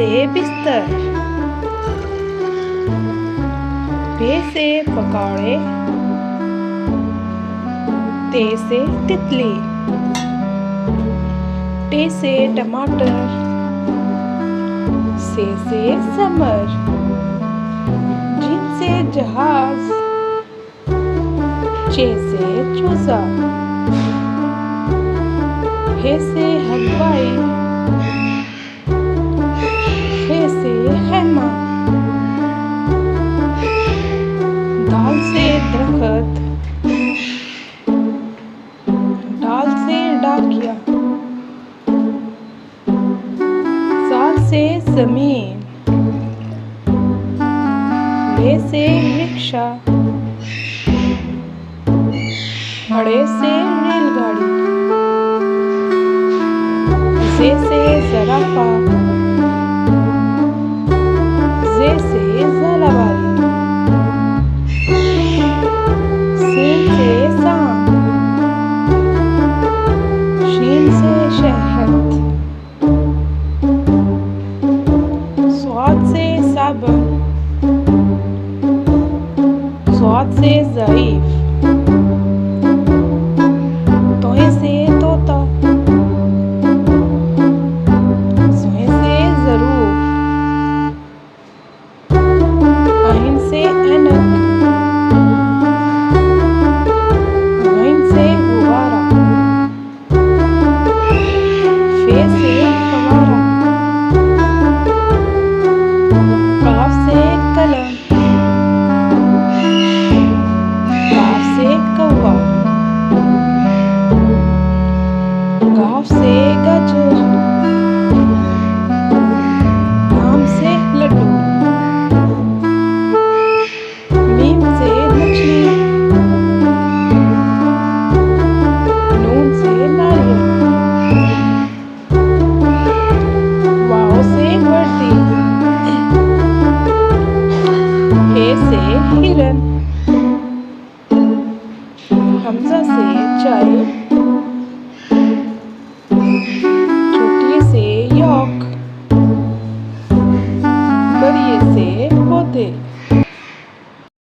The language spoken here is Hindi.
से बिस्तर, पे से पकौड़े, ते से तितली, टे से टमाटर, से समर, जिन से जहाज, चे से चूजा, हे से हलवाई, खे से खैमा, दाल से दरख्त, डाल से डाकिया, साल से जमीन, ले से रिक्शा, अड़े से रेलगाड़ी, से ज़राफ़ा, जे से ज़ालावारी, सीन से सांप, शीन से शहद, स्वाद से साबुन, स्वाद से ज़ईफ़, तोहे से तोता, सोहे से ज़रूर, आइन से ऐनक, गइन से गुब्बारा, फे से फव्वारा, काफ से कलम, काफ से कौवा, गाफ से गाजर, आम से लड्डू, मीम से मछली, नून से नारियल, वाव से वर्दी, हे से हिरन, हमज़ा से चाय,